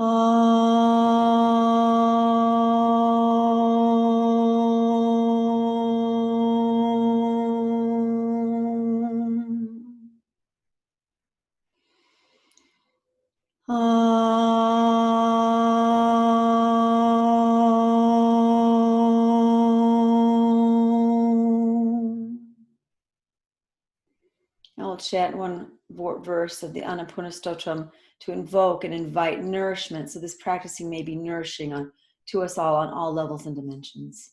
I'll chant one verse of the Annapurna Stotram to invoke and invite nourishment. So this practicing may be nourishing to us all on all levels and dimensions.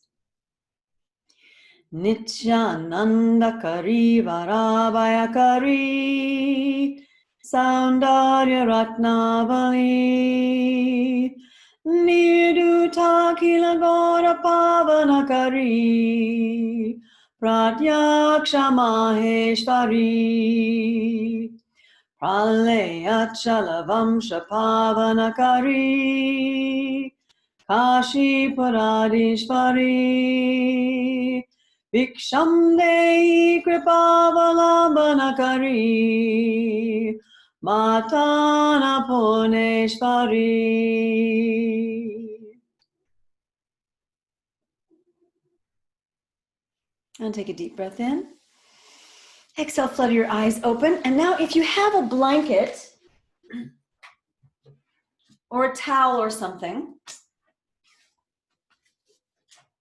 Nityanandakari Varabhayakari Saundarya Ratnavali Nirutakila Gora Pavanakari Pratyaksha Maheshwari Praleyachala Pavanakari Kashi Paradishwari Viksham Dehi Kripavalambhanakari Matana Purneshwari. And take a deep breath in. Exhale, flutter your eyes open. And now if you have a blanket or a towel or something,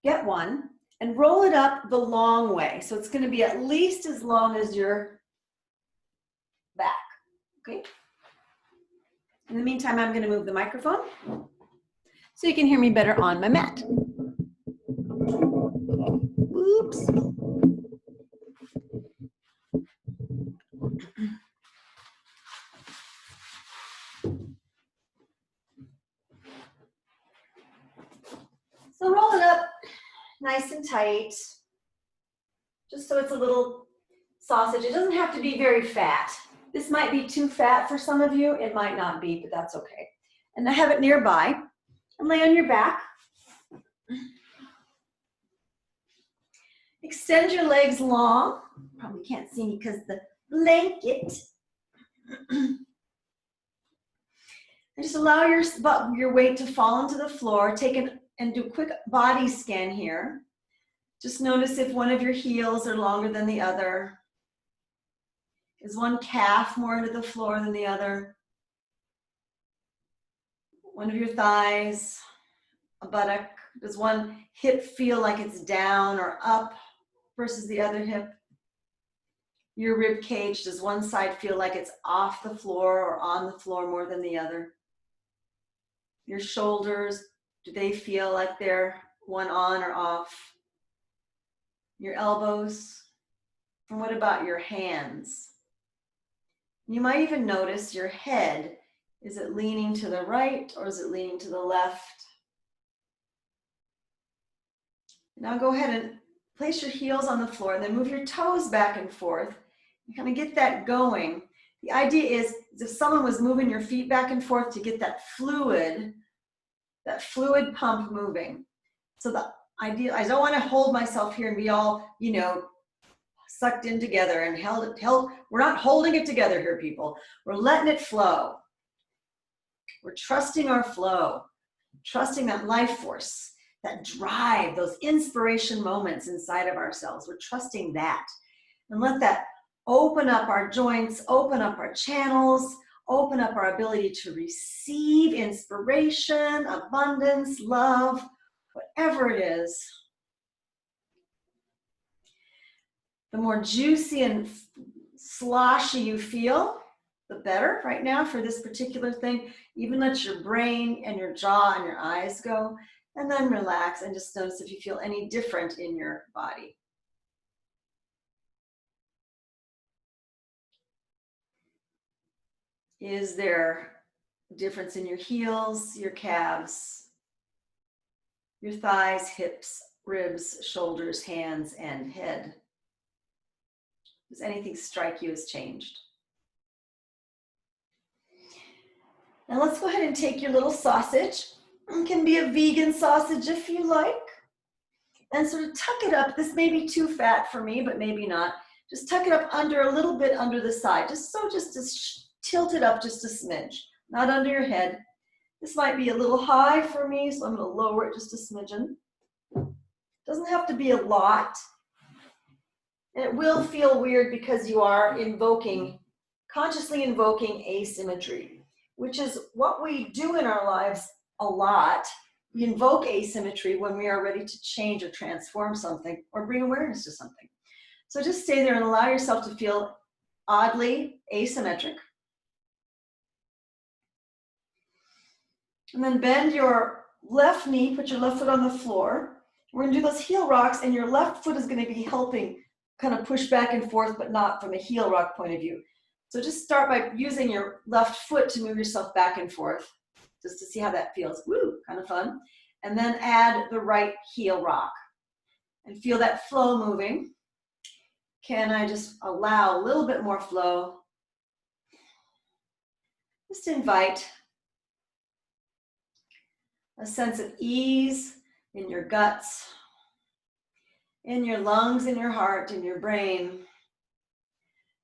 get one and roll it up the long way. So it's going to be at least as long as your back, okay? In the meantime, I'm going to move the microphone so you can hear me better on my mat. Oops. So roll it up nice and tight, just so it's a little sausage. It doesn't have to be very fat. This might be too fat for some of you. It might not be, but that's okay. And I have it nearby. And lay on your back. Extend your legs long. Probably can't see me because the blanket. And just allow your weight to fall into the floor. And do a quick body scan here. Just notice if one of your heels are longer than the other. Is one calf more into the floor than the other? One of your thighs, a buttock. Does one hip feel like it's down or up versus the other hip? Your rib cage, does one side feel like it's off the floor or on the floor more than the other? Your shoulders, do they feel like they're one on or off? Your elbows? And what about your hands? You might even notice your head. Is it leaning to the right or is it leaning to the left? Now go ahead and place your heels on the floor and then move your toes back and forth. You kind of get that going. The idea is if someone was moving your feet back and forth to get that fluid pump moving. So the idea, I don't want to hold myself here and be all, sucked in together and held. We're not holding it together here, people. We're letting it flow. We're trusting our flow, trusting that life force, that drive, those inspiration moments inside of ourselves. We're trusting that. And let that open up our joints, open up our channels, open up our ability to receive inspiration, abundance, love, whatever it is. The more juicy and sloshy you feel, the better right now for this particular thing. Even let your brain and your jaw and your eyes go, and then relax and just notice if you feel any different in your body. Is there a difference in your heels, your calves, your thighs, hips, ribs, shoulders, hands, and head? Does anything strike you as changed? Now let's go ahead and take your little sausage. It can be a vegan sausage if you like. And sort of tuck it up. This may be too fat for me, but maybe not. Just tuck it up under a little bit under the side. Just to tilt it up just a smidge. Not under your head. This might be a little high for me, so I'm going to lower it just a smidgen. Doesn't have to be a lot. And it will feel weird because you are consciously invoking asymmetry, which is what we do in our lives a lot. We invoke asymmetry when we are ready to change or transform something or bring awareness to something. So just stay there and allow yourself to feel oddly asymmetric. And then bend your left knee, put your left foot on the floor. We're going to do those heel rocks, and your left foot is going to be helping kind of push back and forth, but not from a heel rock point of view. So just start by using your left foot to move yourself back and forth, just to see how that feels. Woo, kind of fun. And then add the right heel rock and feel that flow moving. Can I just allow a little bit more flow? Just invite a sense of ease in your guts, in your lungs, in your heart, in your brain.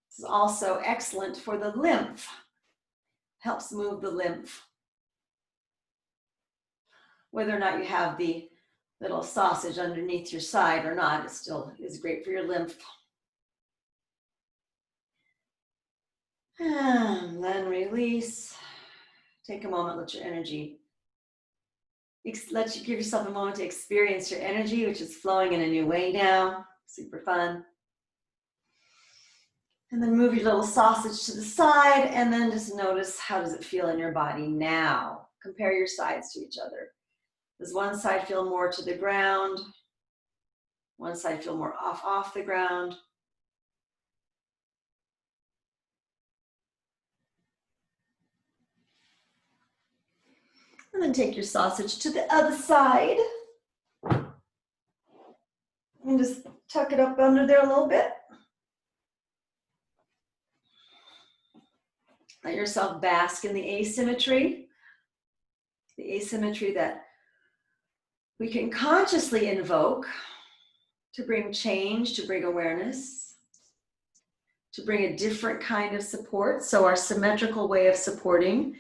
This is also excellent for the lymph. Helps move the lymph. Whether or not you have the little sausage underneath your side or not, it still is great for your lymph. And then release. Take a moment, let your energy, give yourself a moment to experience your energy, which is flowing in a new way now. Super fun. And then move your little sausage to the side, and then just notice, how does it feel in your body now? Compare your sides to each other. Does one side feel more to the ground? One side feel more off the ground? And then take your sausage to the other side. And just tuck it up under there a little bit. Let yourself bask in the asymmetry that we can consciously invoke to bring change, to bring awareness, to bring a different kind of support. So our symmetrical way of supporting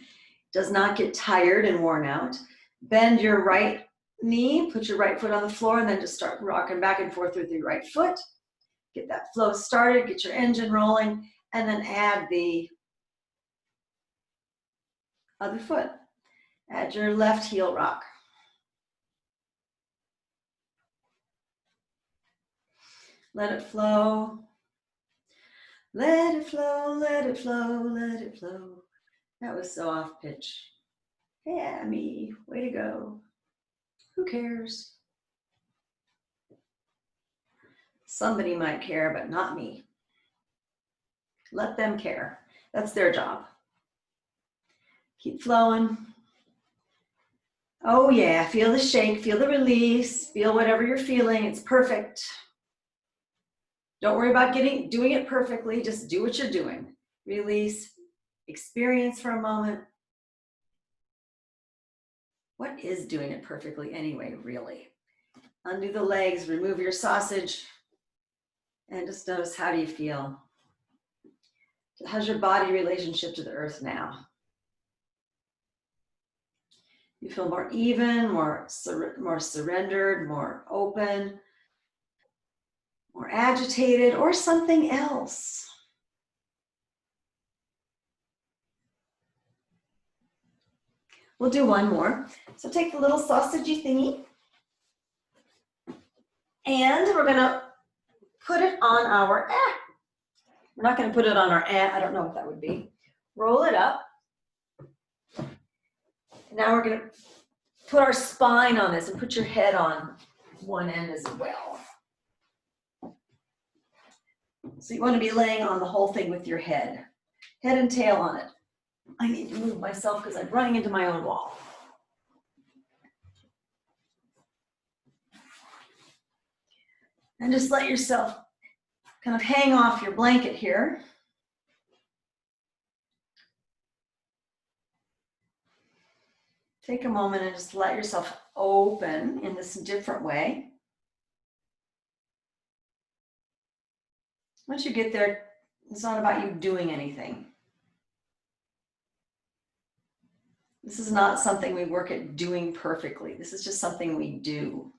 does not get tired and worn out. Bend your right knee, put your right foot on the floor, and then just start rocking back and forth with your right foot. Get that flow started, get your engine rolling, and then add the other foot. Add your left heel rock. Let it flow. Let it flow, let it flow, let it flow. That was so off pitch. Yeah, me, way to go. Who cares? Somebody might care, but not me. Let them care. That's their job. Keep flowing. Oh yeah, feel the shake, feel the release, feel whatever you're feeling. It's perfect. Don't worry about doing it perfectly. Just do what you're doing. Release, experience for a moment. What is doing it perfectly anyway, really? Undo the legs, remove your sausage, and just notice, how do you feel? How's your body relationship to the earth now? You feel more even, more surrendered, more open, more agitated, or something else? We'll do one more. So take the little sausagey thingy, and we're gonna put it on our, we're not gonna put it on our, I don't know what that would be. Roll it up. Now we're gonna put our spine on this, and put your head on one end as well. So you want to be laying on the whole thing with your head and tail on it. I need to move myself because I'm running into my own wall. And just let yourself kind of hang off your blanket here. Take a moment and just let yourself open in this different way. Once you get there, it's not about you doing anything. This is not something we work at doing perfectly. This is just something we do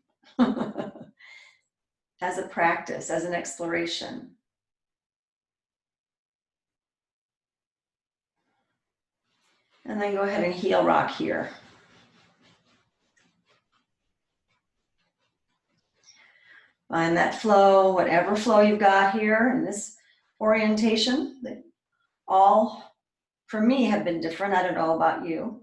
as a practice, as an exploration. And then go ahead and heel rock here. Find that flow, whatever flow you've got here in this orientation. They all, for me, have been different. I don't know about you.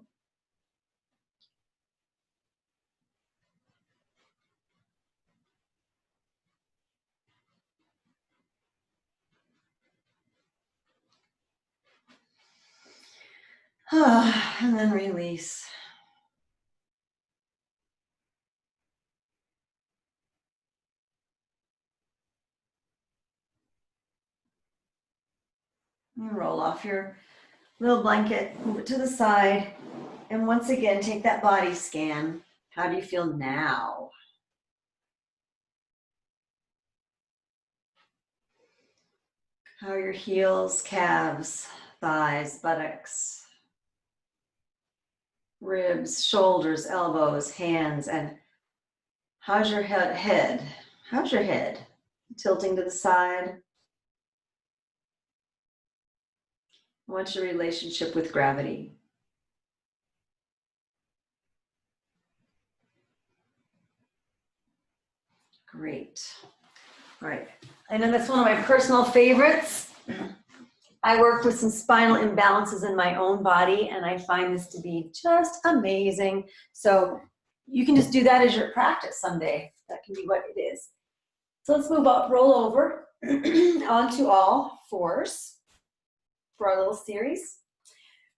And then release. And roll off your little blanket, move it to the side, and once again, take that body scan. How do you feel now? How are your heels, calves, thighs, buttocks, ribs, shoulders, elbows, hands, and how's your head? How's your head? Tilting to the side? What's your relationship with gravity? Great. All right. I know that's one of my personal favorites. I work with some spinal imbalances in my own body, and I find this to be just amazing. So you can just do that as your practice someday. That can be what it is. So let's move up, roll over onto all fours for our little series.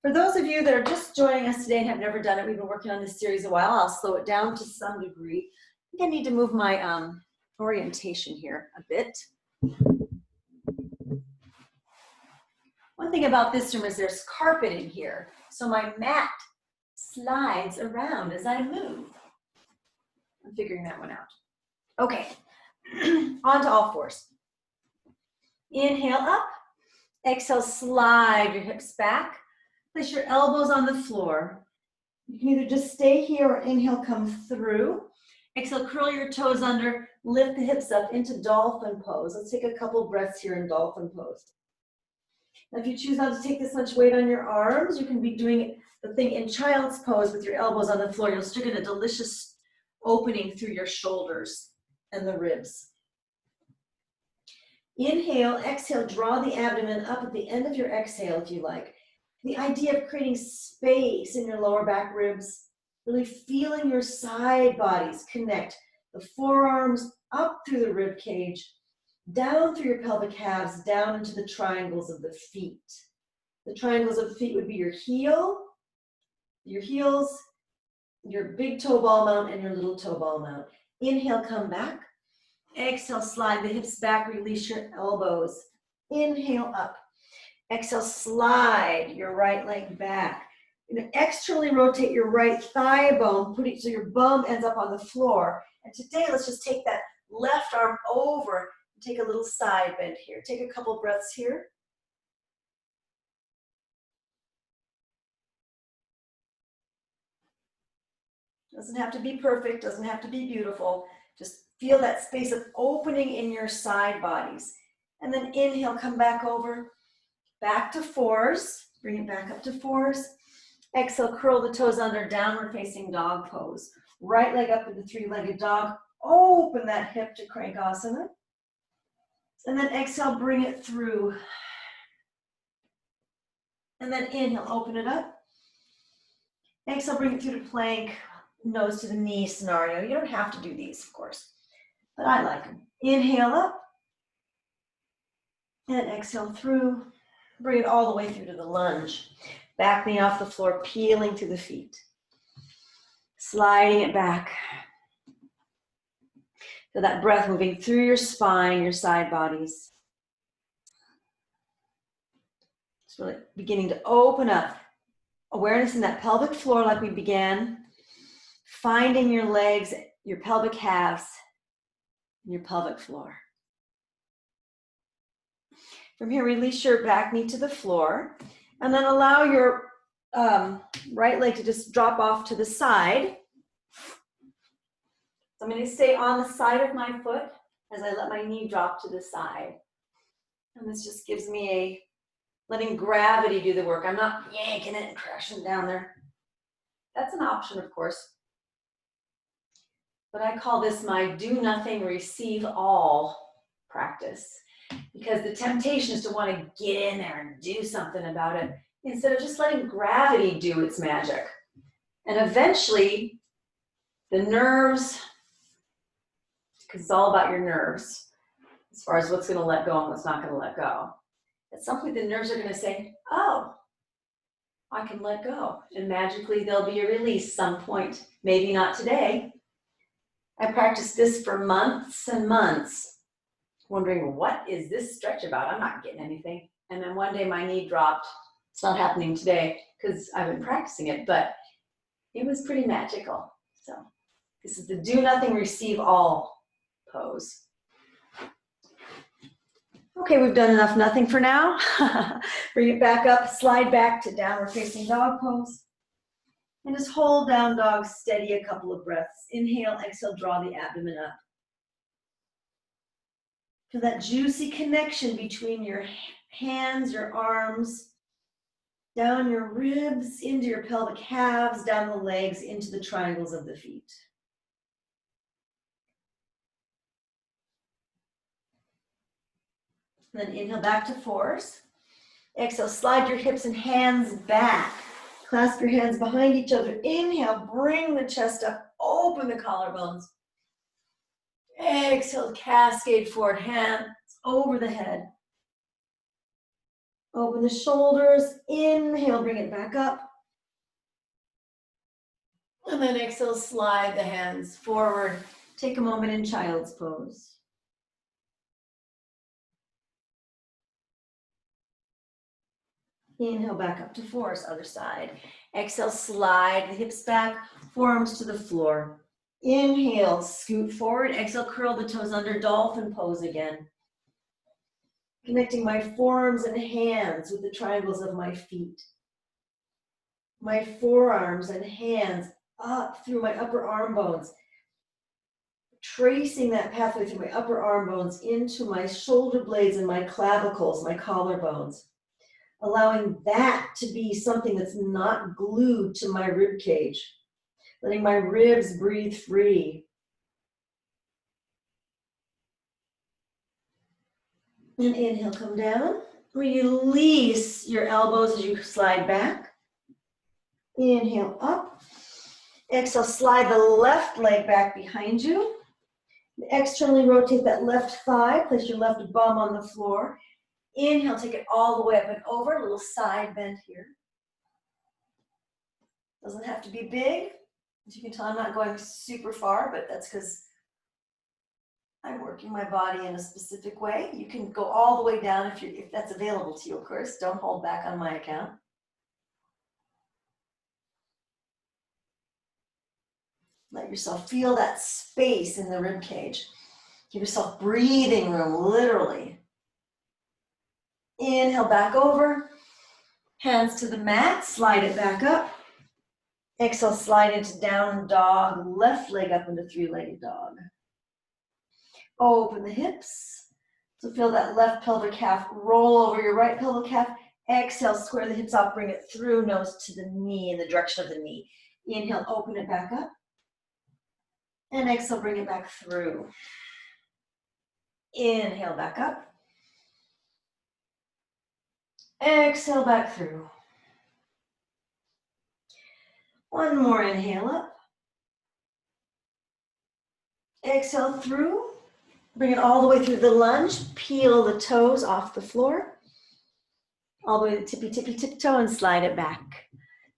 For those of you that are just joining us today and have never done it, we've been working on this series a while. I'll slow it down to some degree. I think I need to move my orientation here a bit. One thing about this room is there's carpet in here, so my mat slides around as I move. I'm figuring that one out. Okay, on to all fours. Inhale up, exhale, slide your hips back. Place your elbows on the floor. You can either just stay here or inhale, come through. Exhale, curl your toes under, lift the hips up into dolphin pose. Let's take a couple breaths here in dolphin pose. Now, if you choose not to take this much weight on your arms, you can be doing the thing in child's pose with your elbows on the floor. You'll still get a delicious opening through your shoulders and the ribs. Inhale, exhale, draw the abdomen up at the end of your exhale if you like. The idea of creating space in your lower back ribs, really feeling your side bodies connect. The forearms up through the rib cage, down through your pelvic halves, down into the triangles of the feet. The triangles of the feet would be your heels, your big toe ball mount, and your little toe ball mount. Inhale, come back. Exhale, slide the hips back, release your elbows. Inhale up. Exhale, slide your right leg back. You're going to externally rotate your right thigh bone, put it so your bum ends up on the floor. And today, let's just take that left arm over and take a little side bend here. Take a couple breaths here. Doesn't have to be perfect, doesn't have to be beautiful. Just feel that space of opening in your side bodies. And then inhale, come back over, back to fours. Bring it back up to fours. Exhale, curl the toes under, downward facing dog pose. Right leg up into three-legged dog. Open that hip to Kriyangasana. And then exhale, bring it through. And then inhale, open it up. Exhale, bring it through to plank, nose to the knee scenario. You don't have to do these, of course, but I like them. Inhale up. And exhale through. Bring it all the way through to the lunge. Back knee off the floor, peeling through the feet. Sliding it back. Feel that breath moving through your spine, your side bodies. Just really beginning to open up. Awareness in that pelvic floor like we began. Finding your legs, your pelvic halves, and your pelvic floor. From here, release your back knee to the floor. And then allow your right leg to just drop off to the side. So I'm going to stay on the side of my foot as I let my knee drop to the side. And this just gives me a letting gravity do the work. I'm not yanking it and crashing down there. That's an option, of course. But I call this my do nothing, receive all practice. Because the temptation is to want to get in there and do something about it instead of just letting gravity do its magic. And eventually, the nerves, because it's all about your nerves, as far as what's going to let go and what's not going to let go. At some point, the nerves are going to say, oh, I can let go. And magically, there'll be a release some point. Maybe not today. I practiced this for months and months, wondering, what is this stretch about? I'm not getting anything. And then one day, my knee dropped. It's not happening today because I've been practicing it, but it was pretty magical. So this is the do nothing, receive all pose. Okay, we've done enough nothing for now. Bring it back up, slide back to downward facing dog pose. And just hold down dog steady a couple of breaths. Inhale, exhale, draw the abdomen up. Feel that juicy connection between your hands, your arms, down your ribs, into your pelvic halves, down the legs, into the triangles of the feet. And then inhale back to fours. Exhale, slide your hips and hands back. Clasp your hands behind each other. Inhale, bring the chest up, open the collarbones. Exhale, cascade forward, hands over the head. Open the shoulders. Inhale, bring it back up. And then exhale, slide the hands forward. Take a moment in child's pose. Inhale back up to fours, other side. Exhale, slide the hips back, forearms to the floor. Inhale, scoot forward. Exhale, curl the toes under, dolphin pose again. Connecting my forearms and hands with the triangles of my feet. My forearms and hands up through my upper arm bones. Tracing that pathway through my upper arm bones into my shoulder blades and my clavicles, my collarbones. Allowing that to be something that's not glued to my rib cage. Letting my ribs breathe free. And inhale, come down. Release your elbows as you slide back. Inhale, up. Exhale, slide the left leg back behind you. Externally rotate that left thigh. Place your left bum on the floor. Inhale, take it all the way up and over, a little side bend here. Doesn't have to be big. As you can tell, I'm not going super far, but that's because I'm working my body in a specific way. You can go all the way down if that's available to you, of course. Don't hold back on my account. Let yourself feel that space in the rib cage. Give yourself breathing room, literally. Inhale back over, hands to the mat, slide it back up. Exhale, slide into down dog, left leg up into three-legged dog. Open the hips. So feel that left pelvic calf roll over your right pelvic calf. Exhale, square the hips off, bring it through, nose to the knee in the direction of the knee. Inhale, open it back up. And exhale, bring it back through. Inhale, back up. Exhale, back through. One more inhale up. Exhale through. Bring it all the way through the lunge. Peel the toes off the floor. All the way to tippy, tippy, tiptoe and slide it back.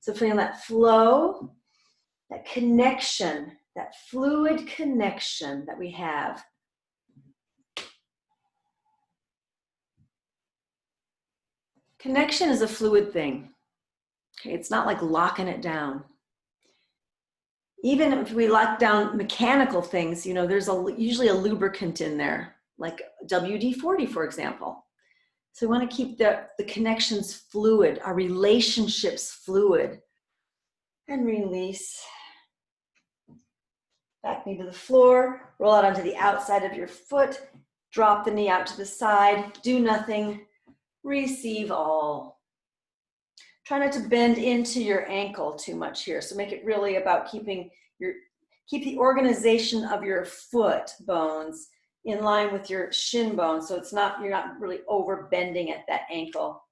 So feeling that flow, that connection, that fluid connection that we have. Connection is a fluid thing. Okay, it's not like locking it down. Even if we lock down mechanical things, there's usually a lubricant in there, like WD-40, for example. So we want to keep the connections fluid, our relationships fluid. And release. Back knee to the floor, roll out onto the outside of your foot, drop the knee out to the side, do nothing, receive all. Try not to bend into your ankle too much here. So make it really about keep the organization of your foot bones in line with your shin bone. So you're not really over bending at that ankle.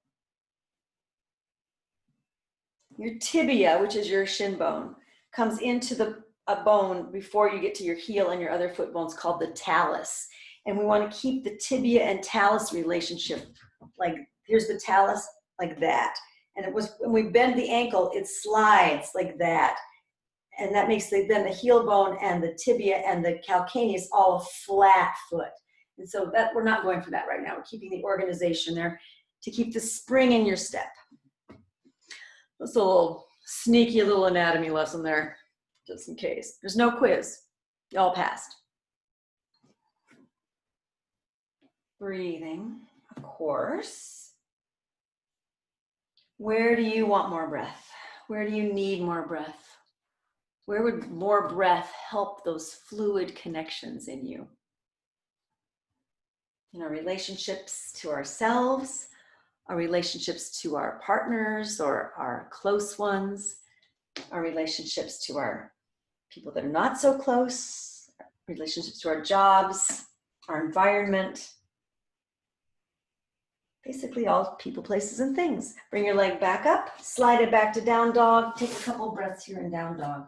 Your tibia, which is your shin bone, comes into a bone before you get to your heel and your other foot bones called the talus. And we want to keep the tibia and talus relationship like, here's the talus like that. And when we bend the ankle, it slides like that. And that makes then the heel bone and the tibia and the calcaneus all a flat foot. And so that we're not going for that right now. We're keeping the organization there to keep the spring in your step. That's a little sneaky little anatomy lesson there, just in case. There's no quiz. Y'all passed. Breathing, of course. Where do you want more breath? Where do you need more breath? Where would more breath help those fluid connections in you? In our relationships to ourselves, our relationships to our partners or our close ones, our relationships to our people that are not so close, relationships to our jobs, our environment, basically all people, places, and things. Bring your leg back up, slide it back to down dog, take a couple breaths here in down dog.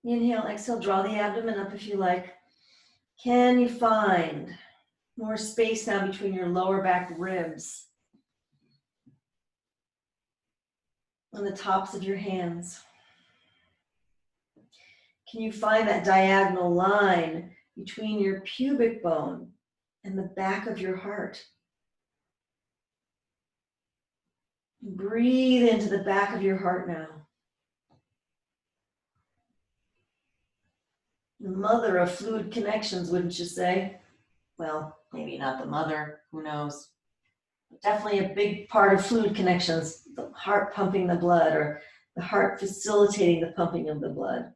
Inhale, exhale, draw the abdomen up if you like. Can you find more space now between your lower back ribs and the tops of your hands? Can you find that diagonal line between your pubic bone and the back of your heart? Breathe into the back of your heart now. The mother of fluid connections, wouldn't you say? Well, maybe not the mother, who knows? Definitely a big part of fluid connections, the heart pumping the blood or the heart facilitating the pumping of the blood.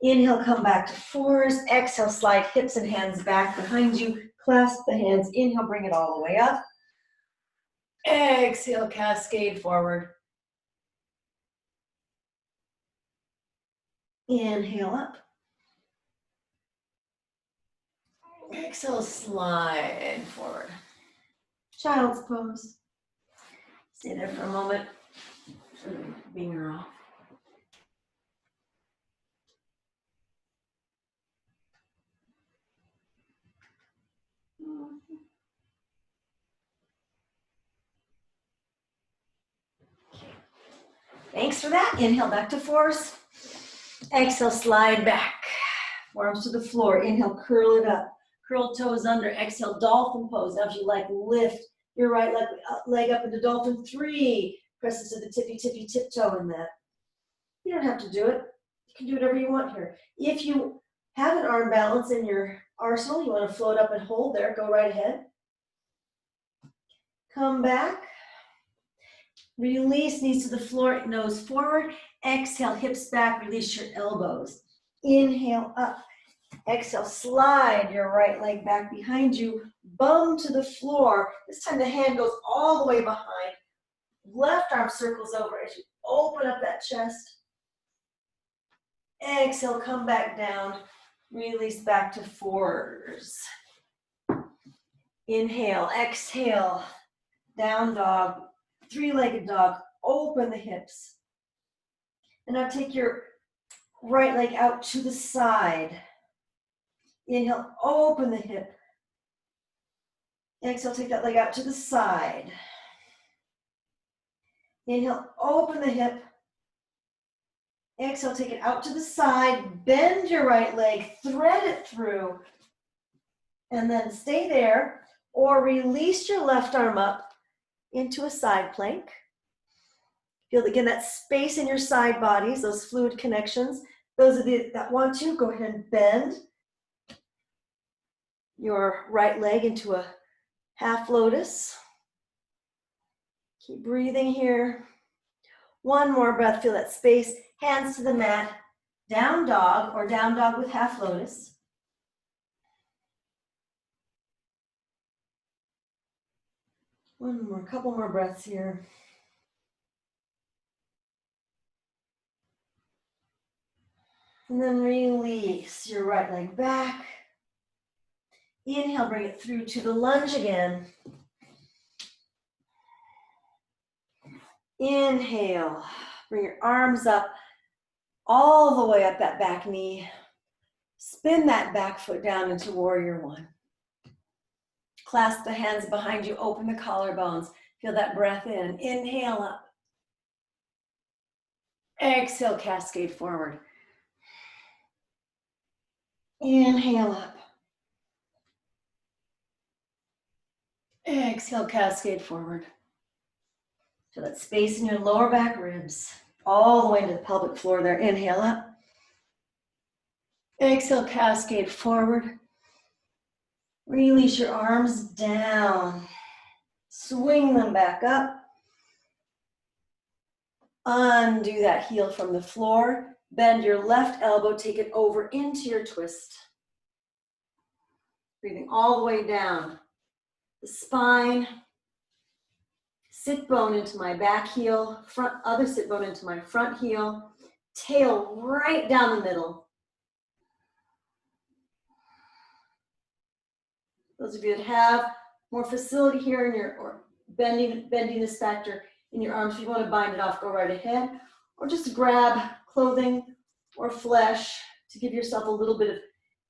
Inhale, come back to fours. Exhale, slide hips and hands back behind you. Clasp the hands. Inhale, bring it all the way up. Exhale, cascade forward. Inhale up. Exhale, slide forward. Child's pose. Stay there for a moment. Bring her off. Thanks for that. Inhale back to fours. Exhale, slide back. Forearms to the floor. Inhale, curl it up. Curl toes under. Exhale, dolphin pose. Now if you like, lift your right leg up into dolphin 3. Press it to the tippy, tippy, tiptoe in that. You don't have to do it. You can do whatever you want here. If you have an arm balance in your arsenal, you want to float up and hold there, go right ahead. Come back. Release knees to the floor, nose forward. Exhale, hips back, release your elbows. Inhale up. Exhale, slide your right leg back behind you. Bum to the floor. This time the hand goes all the way behind. Left arm circles over as you open up that chest. Exhale, come back down. Release back to fours. Inhale, exhale, down dog. 3-legged dog, open the hips. And now take your right leg out to the side. Inhale, open the hip. Exhale, take that leg out to the side. Inhale, open the hip. Exhale, take it out to the side. Bend your right leg, thread it through. And then stay there or release your left arm up into a side plank. Feel again that space in your side bodies, those fluid connections. Those of you that want to, go ahead and bend. your right leg into a half lotus. Keep breathing here. One more breath, feel that space. Hands to the mat, down dog or down dog with half lotus. One more, couple more breaths here. And then release your right leg back. Inhale, bring it through to the lunge again. Inhale, bring your arms up all the way up that back knee. Spin that back foot down into warrior one. Clasp the hands behind you, open the collarbones. Feel that breath in. Inhale up. Exhale, cascade forward. Inhale up. Exhale, cascade forward. Feel that space in your lower back ribs, all the way into the pelvic floor there. Inhale up. Exhale, cascade forward. Release your arms down. Swing them back up. Undo that heel from the floor. Bend your left elbow, take it over into your twist. Breathing all the way down. The spine. Sit bone into my back heel. Other sit bone into my front heel. Tail right down the middle. Those of you that have more facility here in your, or bendiness factor in your arms, if you want to bind it off, go right ahead. Or just grab clothing or flesh to give yourself a little bit of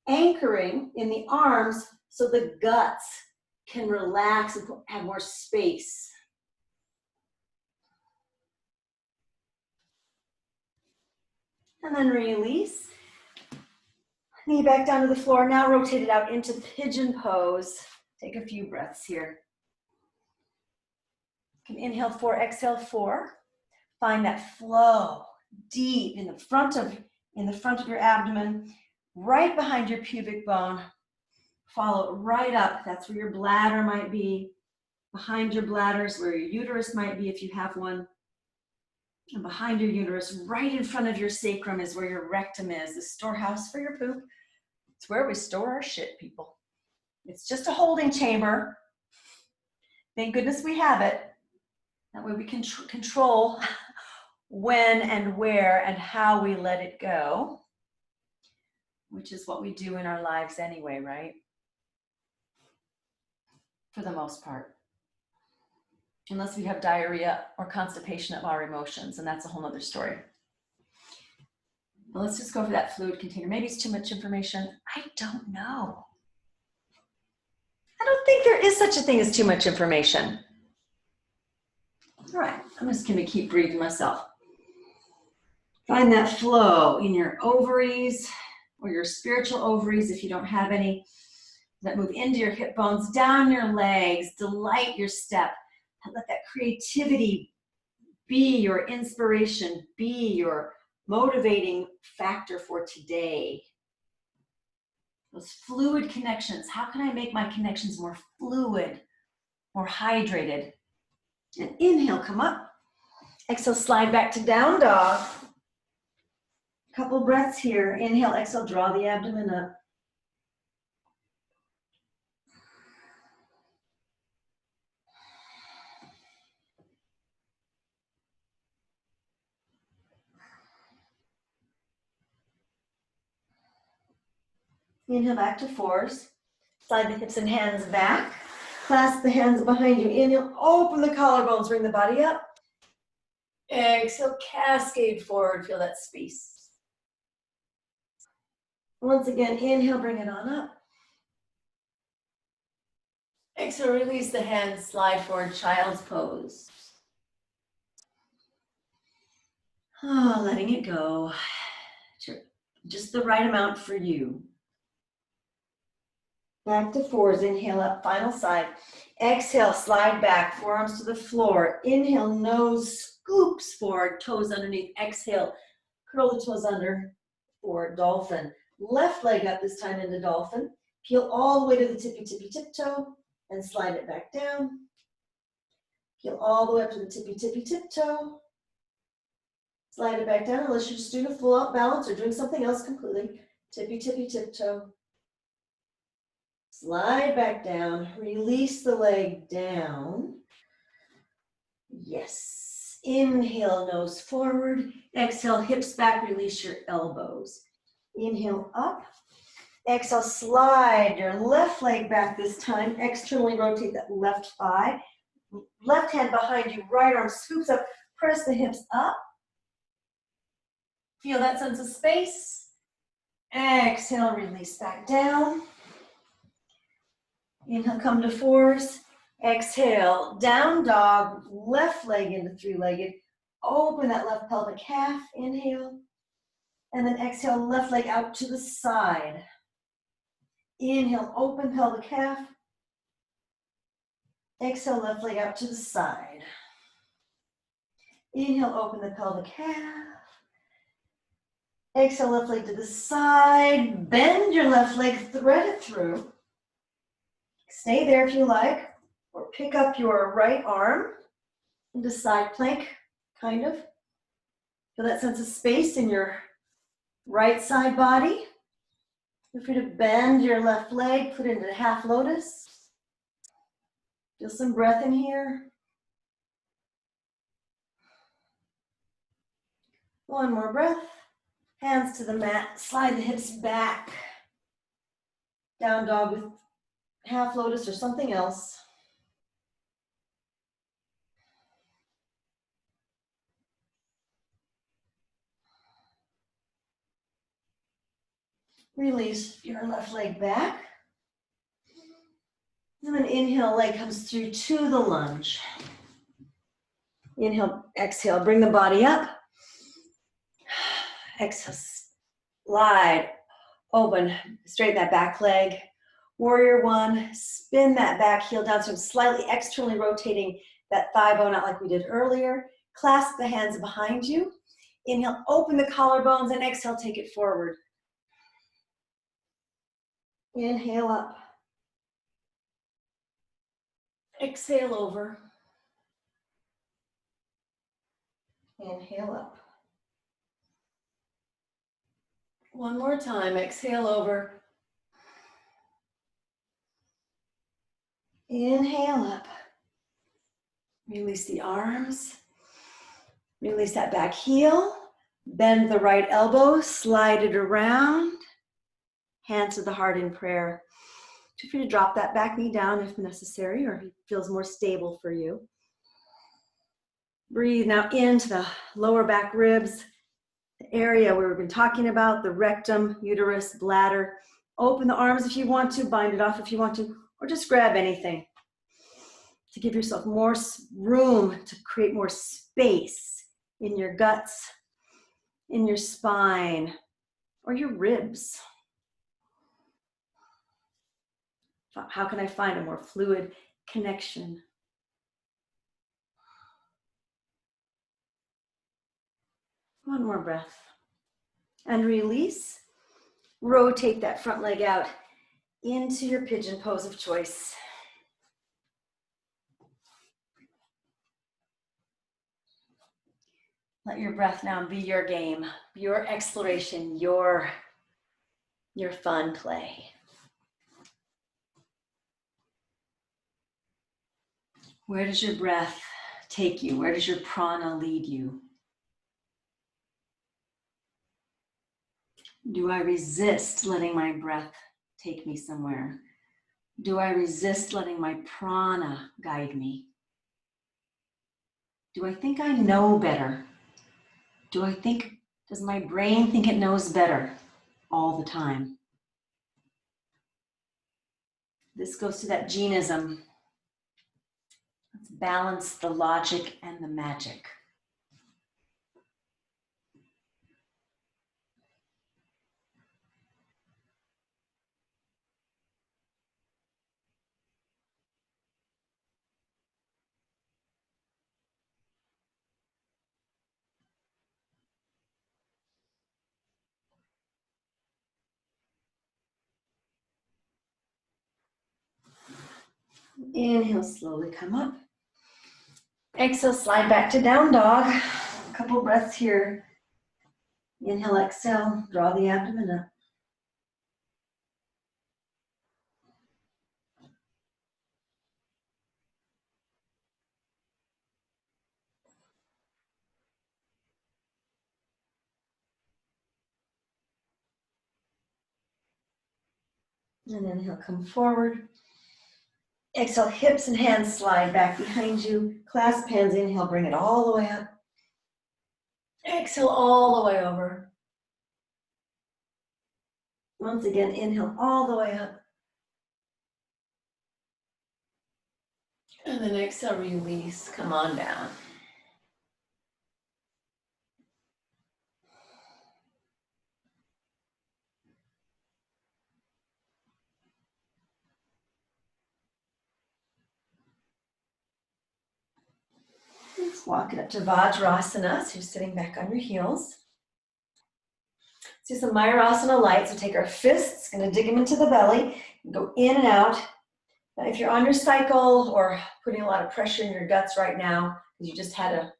anchoring in the arms so the guts can relax and have more space. And then release. Knee back down to the floor. Now rotate it out into pigeon pose. Take a few breaths here. You can inhale 4, exhale 4. Find that flow deep in the front of your abdomen, right behind your pubic bone. Follow it right up. That's where your bladder might be. Behind your bladder is where your uterus might be if you have one. And behind your uterus, right in front of your sacrum, is where your rectum is, the storehouse for your poop. It's where we store our shit, people. It's just a holding chamber. Thank goodness we have it. That way we can control when and where and how we let it go, which is what we do in our lives anyway, right? For the most part. Unless we have diarrhea or constipation of our emotions, and that's a whole nother story. But let's just go for that fluid container. Maybe it's too much information. I don't know. I don't think there is such a thing as too much information. All right, I'm just gonna keep breathing myself. Find that flow in your ovaries or your spiritual ovaries if you don't have any, that move into your hip bones, down your legs, delight your step. And let that creativity be your inspiration, be your motivating factor for today. Those fluid connections. How can I make my connections more fluid, more hydrated? And inhale, come up. Exhale, slide back to down dog. Couple breaths here. Inhale, exhale, draw the abdomen up. Inhale back to 4s. Slide the hips and hands back. Clasp the hands behind you. Inhale, open the collarbones, bring the body up. Exhale, cascade forward, feel that space. Once again, inhale, bring it on up. Exhale, release the hands, slide forward, child's pose. Oh, letting it go. Just the right amount for you. Back to 4s, inhale up, final side. Exhale, slide back, forearms to the floor. Inhale, nose scoops forward, toes underneath. Exhale, curl the toes under for dolphin. Left leg up this time into dolphin. Peel all the way to the tippy tippy tiptoe and slide it back down. Peel all the way up to the tippy tippy tiptoe. Slide it back down unless you're just doing a full out balance or doing something else completely. Tippy tippy tiptoe. Slide back down. Release the leg down. Yes. Inhale, nose forward. Exhale, hips back. Release your elbows. Inhale up. Exhale, slide your left leg back this time. Externally rotate that left thigh. Left hand behind you, right arm scoops up. Press the hips up. Feel that sense of space. Exhale, release back down. Inhale, come to fours. Exhale, down dog, left leg into three-legged. Open that left pelvic half. Inhale. And then exhale, left leg out to the side. Inhale, open pelvic half. Exhale, left leg out to the side. Inhale, open the pelvic half. Exhale, left leg to the side. Bend your left leg, thread it through. Stay there if you like, or pick up your right arm into side plank, kind of. Feel that sense of space in your right side body. Feel free to bend your left leg, put it into half lotus. Feel some breath in here. One more breath. Hands to the mat, slide the hips back. Down dog with half lotus or something else. Release your left leg back. And then inhale, leg comes through to the lunge. Inhale, exhale, bring the body up. Exhale, slide, open, straighten that back leg. Warrior one, spin that back heel down. So I'm slightly externally rotating that thigh bone out like we did earlier. Clasp the hands behind you. Inhale, open the collarbones, and exhale, take it forward. Inhale up. Exhale over. Inhale up. One more time, exhale over. Inhale up. Release the arms. Release that back heel. Bend the right elbow, slide it around. Hand to the heart in prayer. Feel free to drop that back knee down if necessary or if it feels more stable for you. Breathe now into the lower back ribs, the area where we've been talking about, the rectum, uterus, bladder. Open the arms if you want to, bind it off if you want to, or just grab anything to give yourself more room to create more space in your guts, in your spine, or your ribs. How can I find a more fluid connection? One more breath. And release. Rotate that front leg out into your pigeon pose of choice. Let your breath now be your game, your exploration, your fun play. Where does your breath take you? Where does your prana lead you? Do I resist letting my breath take me somewhere? Do I resist letting my prana guide me? Do I think I know better? Does my brain think it knows better all the time? This goes to that Jainism. Let's balance the logic and the magic. Inhale, slowly come up. Exhale, slide back to down dog. A couple breaths here. Inhale, exhale, draw the abdomen up. And inhale, come forward. Exhale, hips and hands slide back behind you. Clasp hands, inhale, bring it all the way up. Exhale, all the way over. Once again, inhale all the way up. And then exhale, release, come on down. Let's walk it up to Vajrasana, so you're sitting back on your heels. Let's do some mayurasana lite, so take our fists, gonna dig them into the belly, go in and out. Now, if you're on your cycle or putting a lot of pressure in your guts right now, because you just had a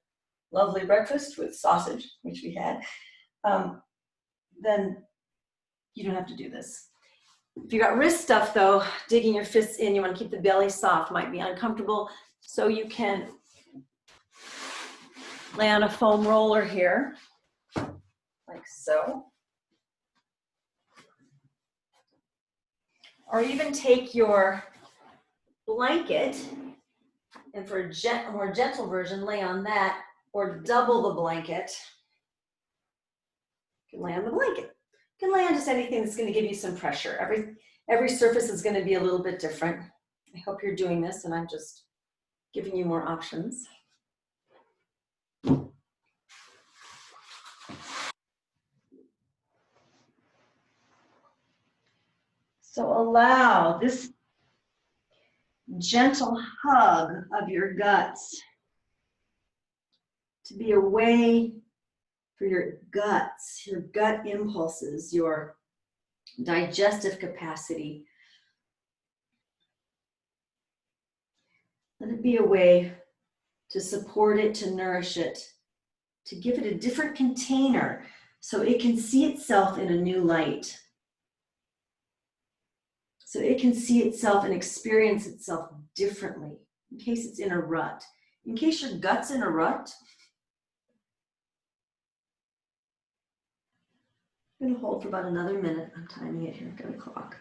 lovely breakfast with sausage, which we had, then you don't have to do this. If you got wrist stuff though, digging your fists in, you want to keep the belly soft, might be uncomfortable, so you can lay on a foam roller here, like so. Or even take your blanket, and for a more gentle version, lay on that, or double the blanket. You can lay on the blanket. You can lay on just anything that's going to give you some pressure. Every surface is going to be a little bit different. I hope you're doing this, and I'm just giving you more options. So allow this gentle hug of your guts to be a way for your guts, your gut impulses, your digestive capacity. Let it be a way to support it, to nourish it, to give it a different container so it can see itself in a new light. So it can see itself and experience itself differently, in case it's in a rut. In case your gut's in a rut, I'm going to hold for about another minute. I'm timing it here, I've got a clock.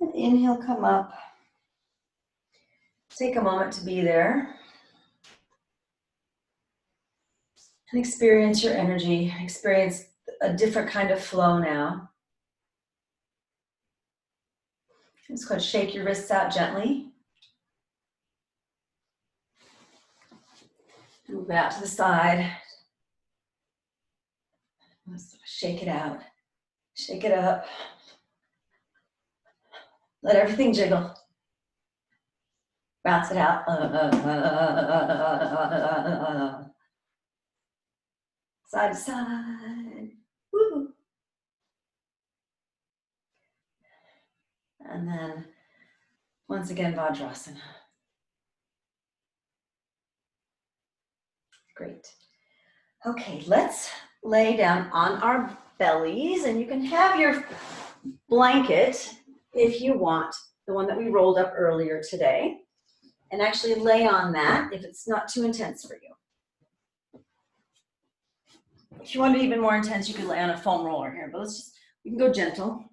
And inhale, come up. Take a moment to be there. And experience your energy. Experience a different kind of flow now. Just go ahead and shake your wrists out gently. Move it out to the side. Shake it out. Shake it up. Let everything jiggle. Bounce it out. Side to side. Woo. And then, once again, Vajrasana. Great. Okay, let's lay down on our bellies, and you can have your blanket if you want, the one that we rolled up earlier today. and actually lay on that if it's not too intense for you. If you want it even more intense, you could lay on a foam roller here, but we can go gentle.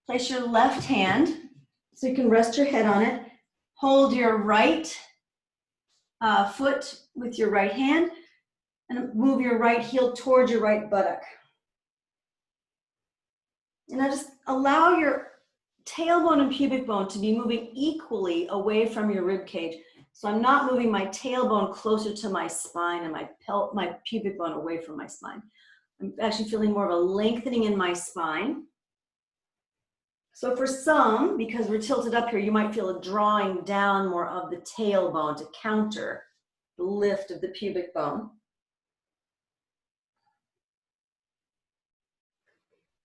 Place your left hand so you can rest your head on it. Hold your right foot with your right hand and move your right heel towards your right buttock. And now just allow your tailbone and pubic bone to be moving equally away from your rib cage. So I'm not moving my tailbone closer to my spine and my pubic bone away from my spine. I'm actually feeling more of a lengthening in my spine. So for some, because we're tilted up here, you might feel a drawing down more of the tailbone to counter the lift of the pubic bone.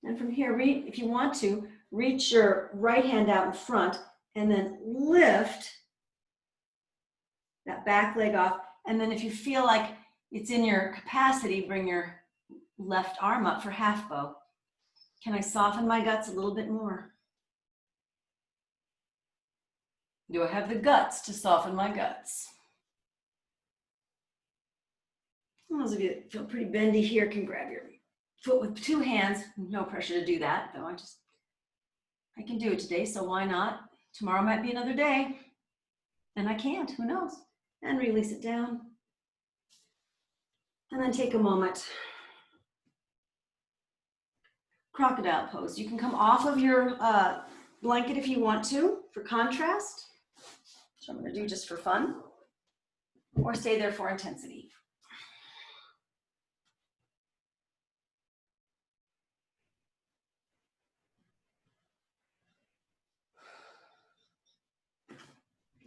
And from here, if you want to, reach your right hand out in front and then lift that back leg off. And then if you feel like it's in your capacity, bring your left arm up for half bow. Can I soften my guts a little bit more? Do I have the guts to soften my guts? Those of you that feel pretty bendy here can grab your foot with two hands. No pressure to do that, though. I can do it today, so why not? Tomorrow might be another day, and I can't, who knows? And release it down. And then take a moment. Crocodile pose. You can come off of your blanket if you want to, for contrast, which I'm gonna do just for fun, or stay there for intensity.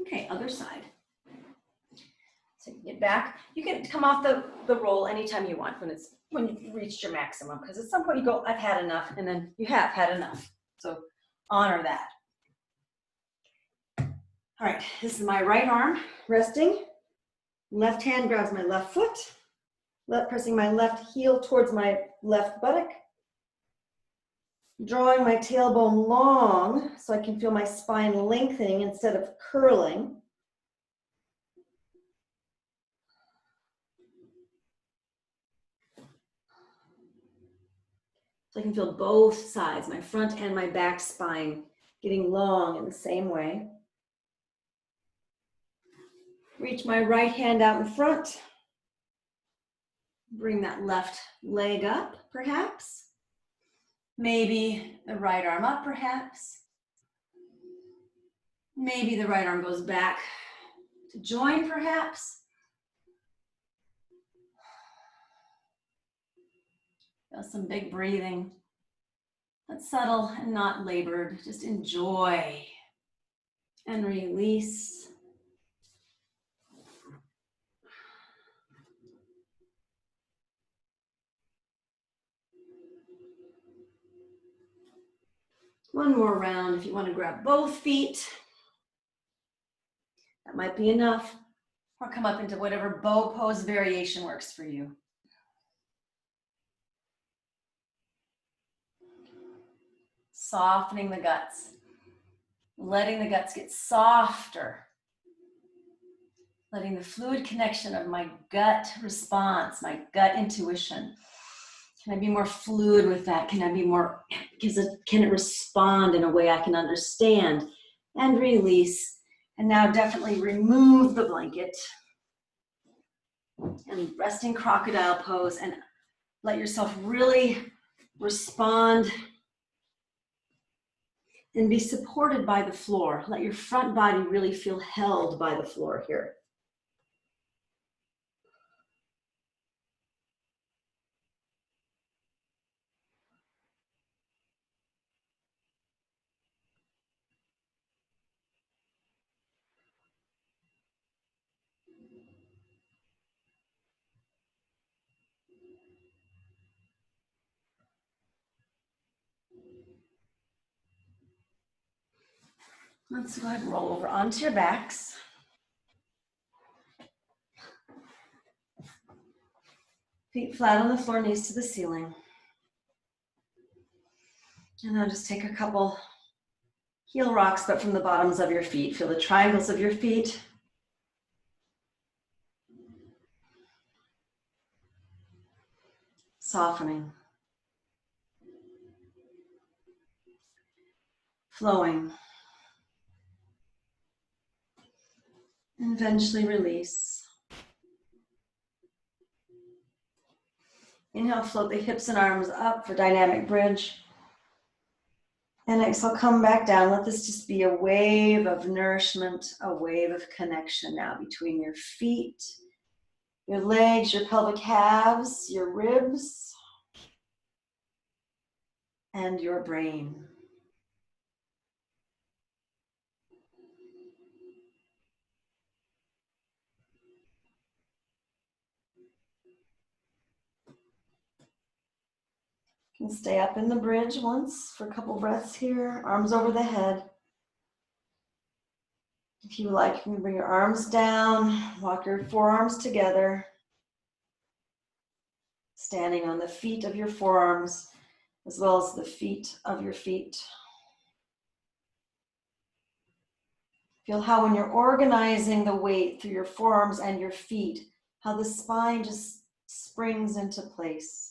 Okay, other side. So you can get back. You can come off the roll anytime you want when you've reached your maximum, because at some point you go, I've had enough, and then you have had enough. So honor that. All right, this is my right arm resting. Left hand grabs my left foot, pressing my left heel towards my left buttock. Drawing my tailbone long so I can feel my spine lengthening instead of curling. So I can feel both sides, my front and my back spine, getting long in the same way. Reach my right hand out in front. Bring that left leg up, perhaps. Maybe the right arm up, perhaps. Maybe the right arm goes back to join, perhaps. Feel some big breathing. That's subtle and not labored. Just enjoy and release. One more round if you want to grab both feet. That might be enough. Or come up into whatever bow pose variation works for you. Softening the guts. Letting the guts get softer. Letting the fluid connection of my gut response, my gut intuition. Can I be more fluid with that? Can I be more, can it respond in a way I can understand? And release. And now definitely remove the blanket. And resting crocodile pose and let yourself really respond and be supported by the floor. Let your front body really feel held by the floor here. Let's go ahead and roll over onto your backs. Feet flat on the floor, knees to the ceiling. And now just take a couple Heel rocks, but from the bottoms of your feet. Feel the triangles of your feet. Softening. Flowing. And eventually release. Inhale, float the hips and arms up for dynamic bridge. And exhale, come back down. Let this just be a wave of nourishment, a wave of connection now between your feet, your legs, your pelvic halves, your ribs, and your brain. You can stay up in the bridge once for a couple breaths here. Arms over the head. If you like, you can bring your arms down, walk your forearms together, standing on the feet of your forearms, as well as the feet of your feet. Feel how when you're organizing the weight through your forearms and your feet, how the spine just springs into place.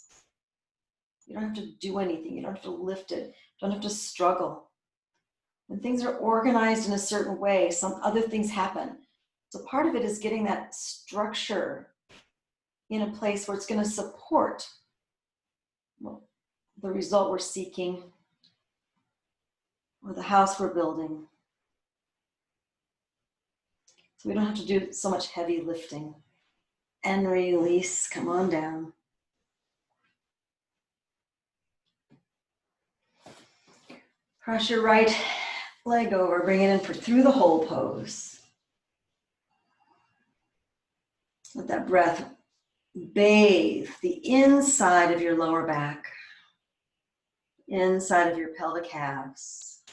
You don't have to do anything. You don't have to lift it. You don't have to struggle. When things are organized in a certain way, some other things happen. So part of it is getting that structure in a place where it's going to support the result we're seeking or the house we're building. So we don't have to do so much heavy lifting. And release, come on down. Cross your right leg over, bring it in for through the whole pose. Let that breath bathe the inside of your lower back, inside of your pelvic halves.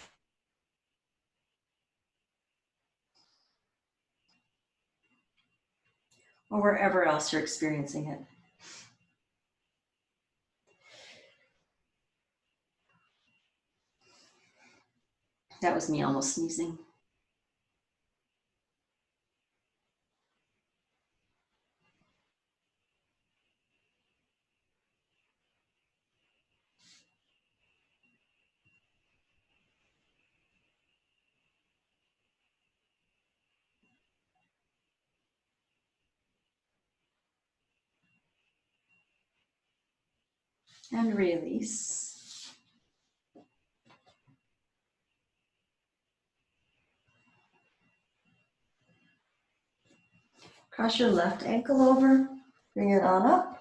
Or wherever else you're experiencing it. That was me almost sneezing. And release. Cross your left ankle over, bring it on up.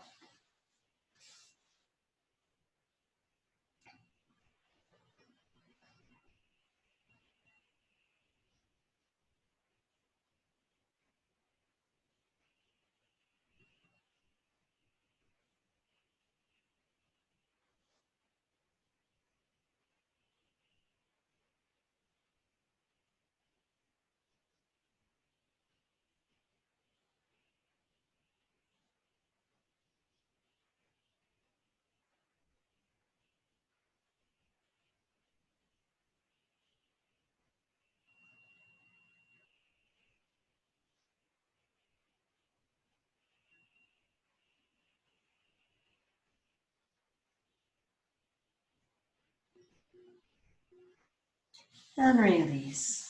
And release.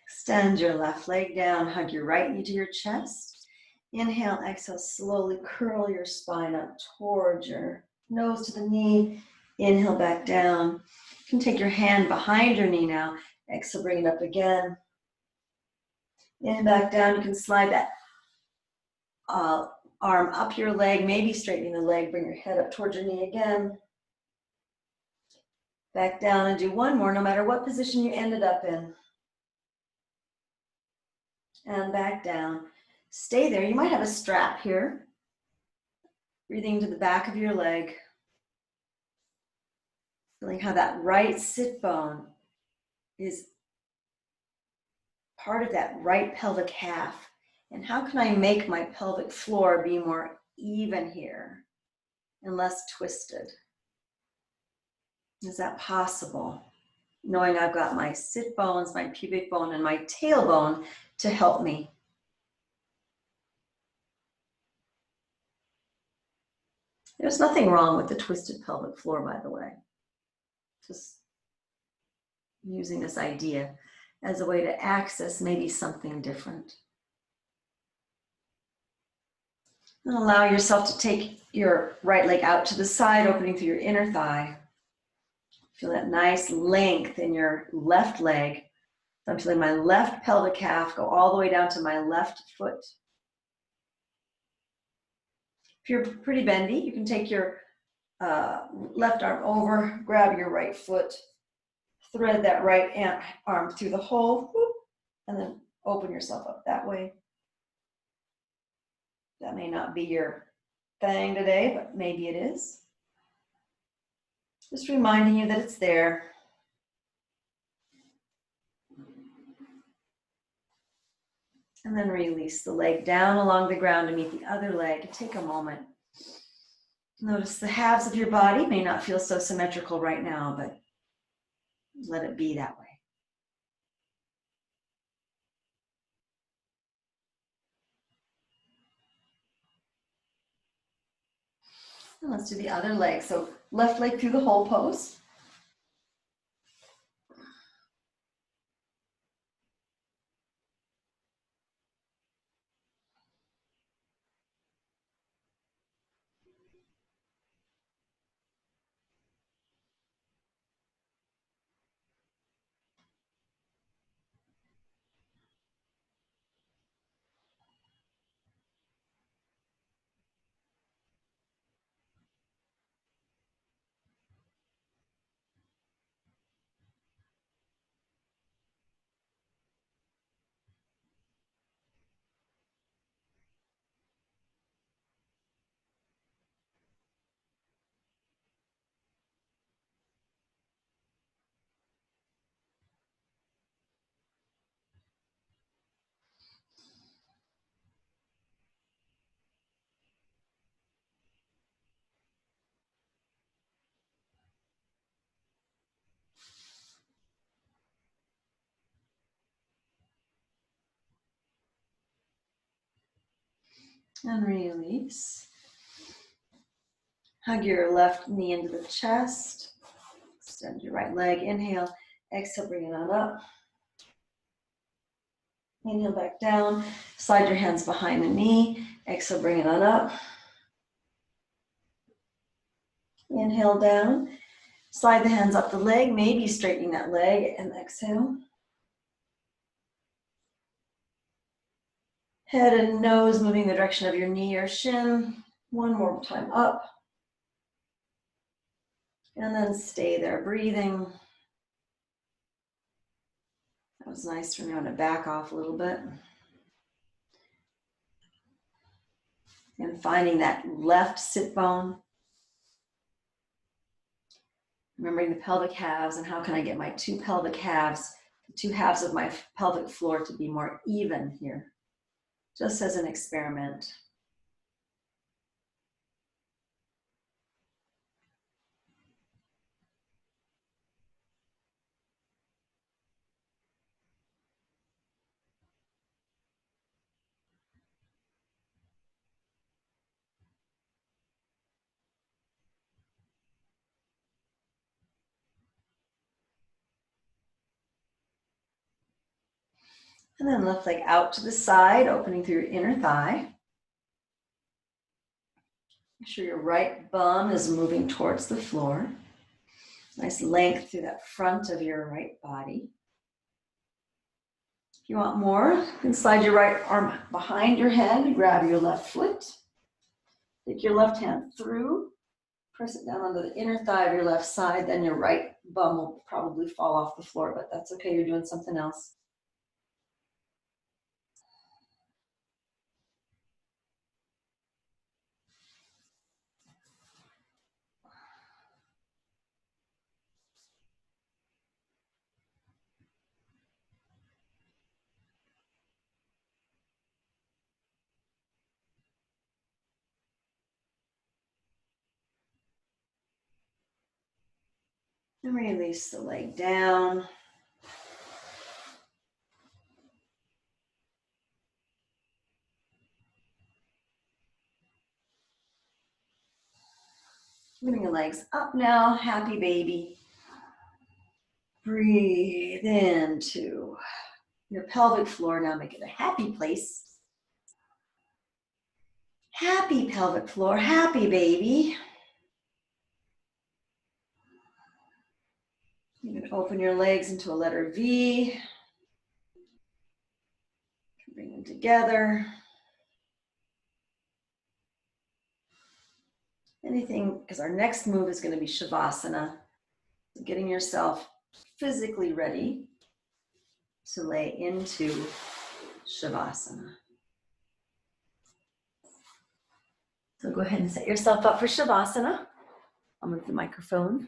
Extend your left leg down, hug your right knee to your chest. Inhale, exhale, slowly curl your spine up towards your nose to the knee. Inhale back down. You can take your hand behind your knee now. Exhale, bring it up again. Inhale back down. You can slide that arm up your leg, maybe straightening the leg. Bring your head up towards your knee again. Back down and do one more, no matter what position you ended up in. And back down. Stay there. You might have a strap here. Breathing into the back of your leg. Feeling how that right sit bone is part of that right pelvic half. And how can I make my pelvic floor be more even here and less twisted? Is that possible? Knowing I've got my sit bones, my pubic bone, and my tailbone to help me. There's nothing wrong with the twisted pelvic floor, by the way. Just using this idea as a way to access maybe something different. And allow yourself to take your right leg out to the side, opening through your inner thigh. Feel that nice length in your left leg. So I'm feeling my left pelvic calf go all the way down to my left foot. If you're pretty bendy, you can take your left arm over, grab your right foot, thread that right arm through the hole, whoop, and then open yourself up that way. That may not be your thing today, but maybe it is. Just reminding you that it's there. And then release the leg down along the ground to meet the other leg. Take a moment. Notice the halves of your body may not feel so symmetrical right now, but let it be that way. And let's do the other leg. So left leg through the hole pose. And release. Hug your left knee into the chest. Extend your right leg. Inhale. Exhale, bring it on up. Inhale back down. Slide your hands behind the knee. Exhale, bring it on up. Inhale down. Slide the hands up the leg, maybe straightening that leg, and exhale. Head and nose moving the direction of your knee or shin. One more time up. And then stay there, breathing. That was nice for me. I'm going to back off a little bit. And finding that left sit bone. Remembering the pelvic halves and how can I get my two pelvic halves, the two halves of my pelvic floor to be more even here. Just as an experiment. And then left leg out to the side, opening through your inner thigh. Make sure your right bum is moving towards the floor. Nice length through that front of your right body. If you want more, you can slide your right arm behind your head, grab your left foot. Take your left hand through, press it down onto the inner thigh of your left side, then your right bum will probably fall off the floor, but that's okay, you're doing something else. And release the leg down. Bring your legs up now, happy baby. Breathe into your pelvic floor. Now make it a happy place. Happy pelvic floor, happy baby. You can open your legs into a letter V. Bring them together. Anything, because our next move is going to be savasana. So getting yourself physically ready to lay into savasana. So go ahead and set yourself up for savasana. I'll move the microphone.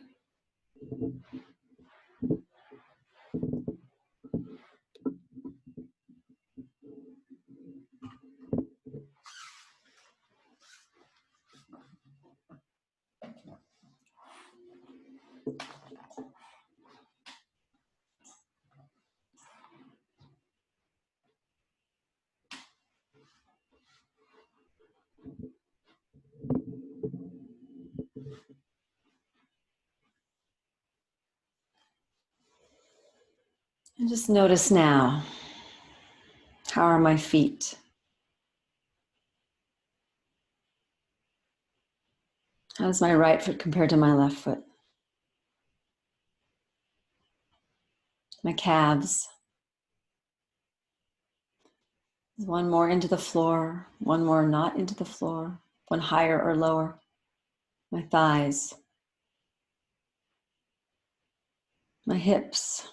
And just notice now, how are my feet? How does my right foot compare to my left foot? My calves. One more into the floor, one more not into the floor, one higher or lower. My thighs. My hips.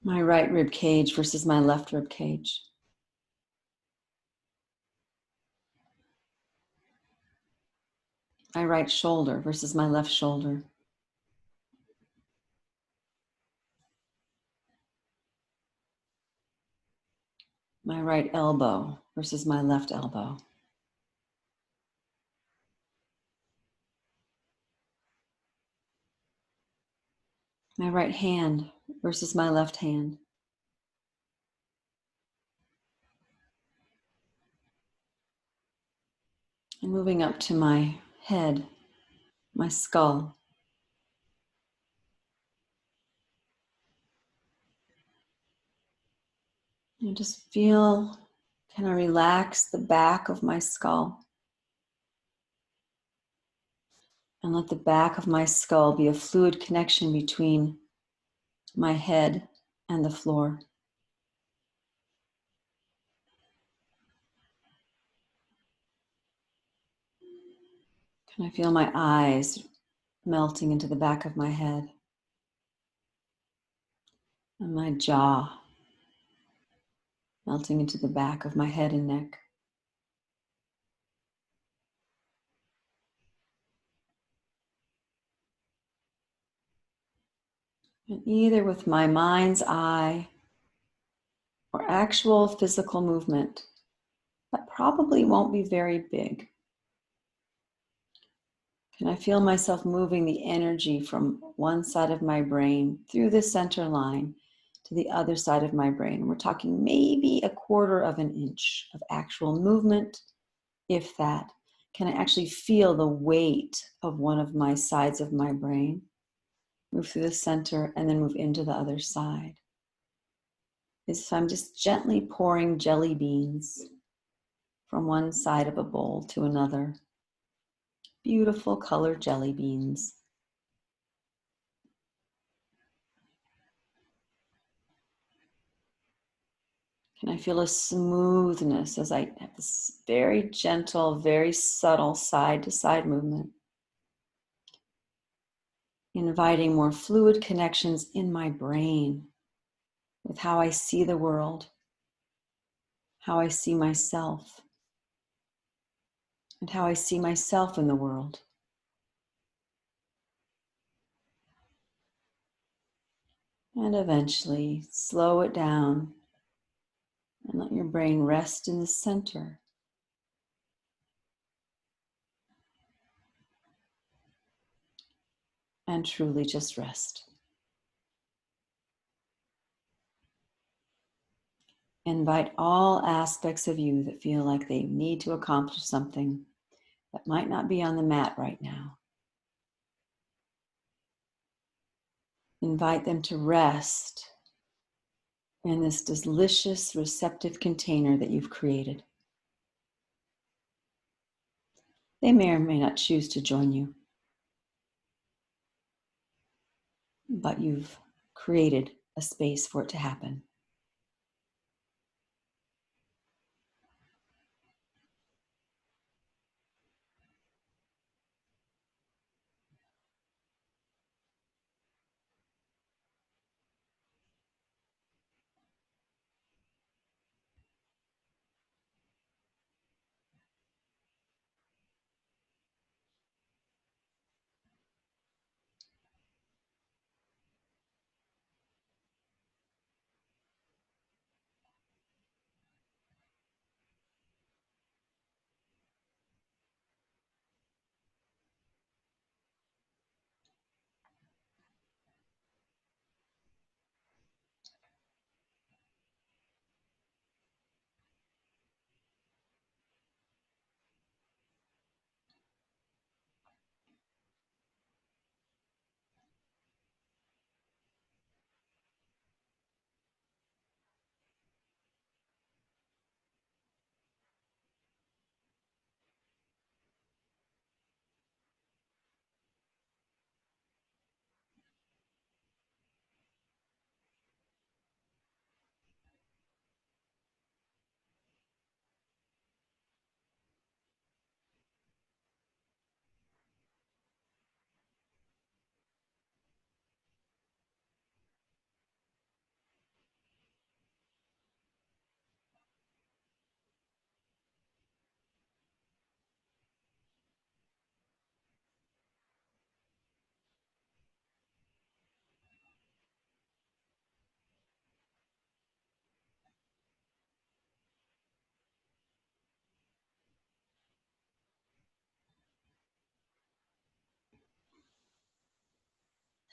My right rib cage versus my left rib cage. My right shoulder versus my left shoulder. My right elbow versus my left elbow. My right hand versus my left hand. And moving up to my head, my skull. And just feel, can I relax the back of my skull? And let the back of my skull be a fluid connection between my head and the floor. Can I feel my eyes melting into the back of my head? And my jaw melting into the back of my head and neck. And either with my mind's eye or actual physical movement, that probably won't be very big. Can I feel myself moving the energy from one side of my brain through the center line to the other side of my brain? And we're talking maybe 1/4 of an inch of actual movement, if that. Can I actually feel the weight of one of my sides of my brain? Move through the center and then move into the other side. As if I'm just gently pouring jelly beans from one side of a bowl to another. Beautiful colored jelly beans. Can I feel a smoothness as I have this very gentle, very subtle side-to-side movement, inviting more fluid connections in my brain with how I see the world, how I see myself, and how I see myself in the world. And eventually slow it down and let your brain rest in the center and truly just rest. Invite all aspects of you that feel like they need to accomplish something that might not be on the mat right now. Invite them to rest in this delicious, receptive container that you've created. They may or may not choose to join you, but you've created a space for it to happen.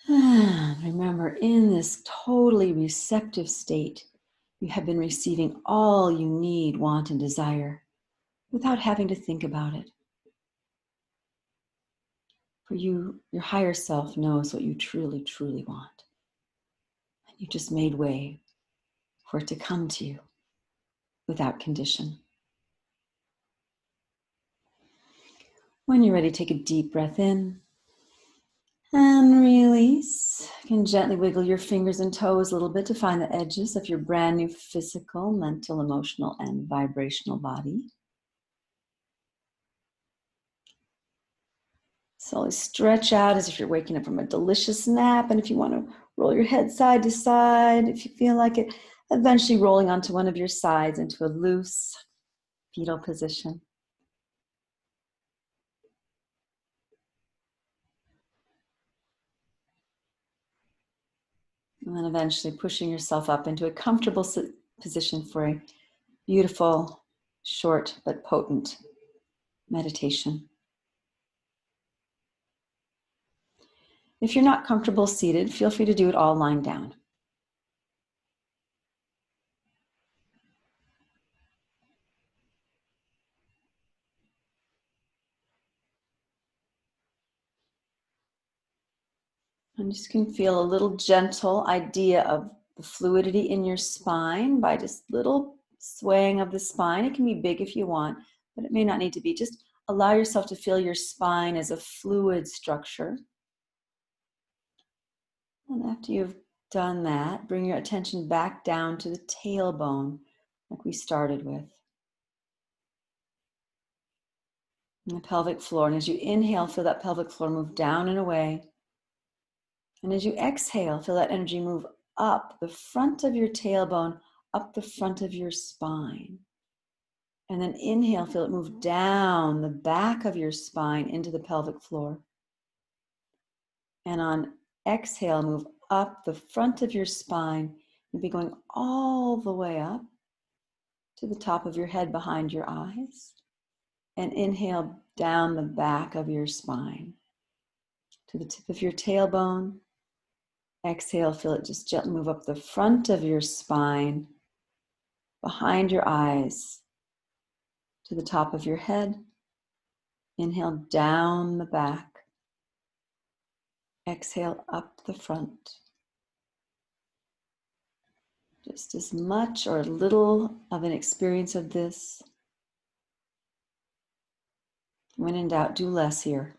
And remember, in this totally receptive state, you have been receiving all you need, want, and desire without having to think about it. For you, your higher self knows what you truly, truly want. And you just made way for it to come to you without condition. When you're ready, take a deep breath in and release. You can gently wiggle your fingers and toes a little bit to find the edges of your brand new physical, mental, emotional, and vibrational body. Slowly stretch out as if you're waking up from a delicious nap. And if you want to roll your head side to side, if you feel like it, eventually rolling onto one of your sides into a loose fetal position. And then eventually pushing yourself up into a comfortable position for a beautiful, short, but potent meditation. If you're not comfortable seated, feel free to do it all lying down. And you just can feel a little gentle idea of the fluidity in your spine by just little swaying of the spine. It can be big if you want, but it may not need to be. Just allow yourself to feel your spine as a fluid structure. And after you've done that, bring your attention back down to the tailbone, like we started with. And the pelvic floor. And as you inhale, feel that pelvic floor move down and away. And as you exhale, feel that energy move up the front of your tailbone, up the front of your spine. And then inhale, feel it move down the back of your spine into the pelvic floor. And on exhale, move up the front of your spine. You'll be going all the way up to the top of your head behind your eyes. And inhale down the back of your spine to the tip of your tailbone. Exhale, feel it just gently move up the front of your spine, behind your eyes, to the top of your head. Inhale down the back. Exhale up the front. Just as much or little of an experience of this. When in doubt, do less here.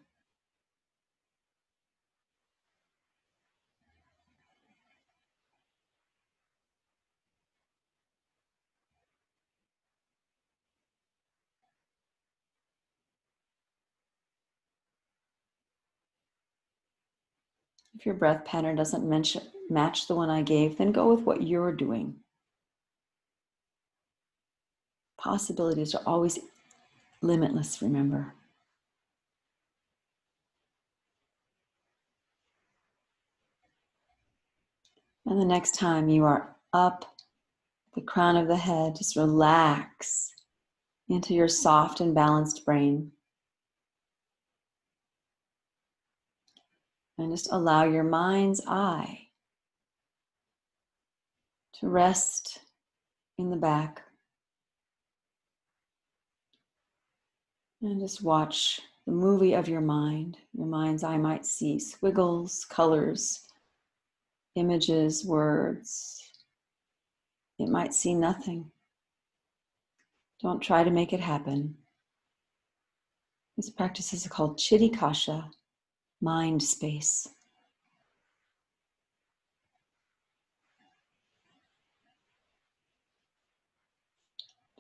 If your breath pattern doesn't match the one I gave, then go with what you're doing. Possibilities are always limitless, remember. And the next time you are up the crown of the head, just relax into your soft and balanced brain. And just allow your mind's eye to rest in the back. And just watch the movie of your mind. Your mind's eye might see squiggles, colors, images, words. It might see nothing. Don't try to make it happen. This practice is called chiddhi kasha, mind space.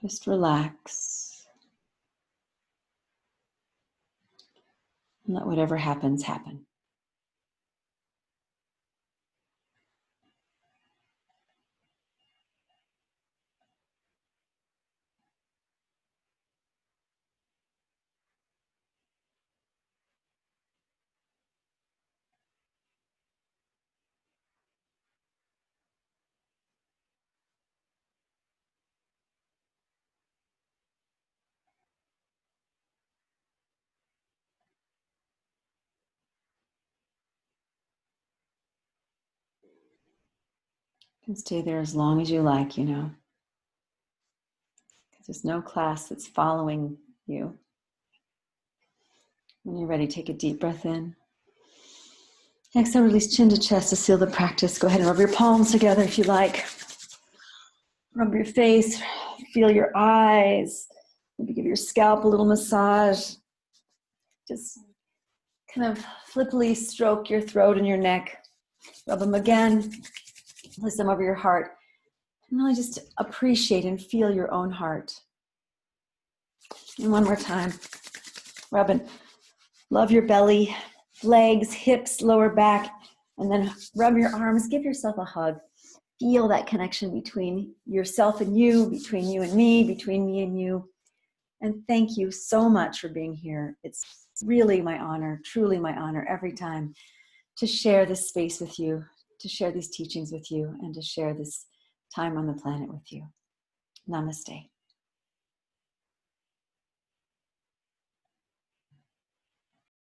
Just relax. And let whatever happens, happen. You can stay there as long as you like, you know. Because there's no class that's following you. When you're ready, take a deep breath in. Exhale, release chin to chest to seal the practice. Go ahead and rub your palms together if you like. Rub your face, feel your eyes. Maybe give your scalp a little massage. Just kind of flippily stroke your throat and your neck. Rub them again. Place them over your heart. And really just appreciate and feel your own heart. And one more time. Rub and love your belly, legs, hips, lower back, and then rub your arms. Give yourself a hug. Feel that connection between yourself and you, between you and me, between me and you. And thank you so much for being here. It's really my honor, truly my honor every time to share this space with you, to share these teachings with you, and to share this time on the planet with you. Namaste.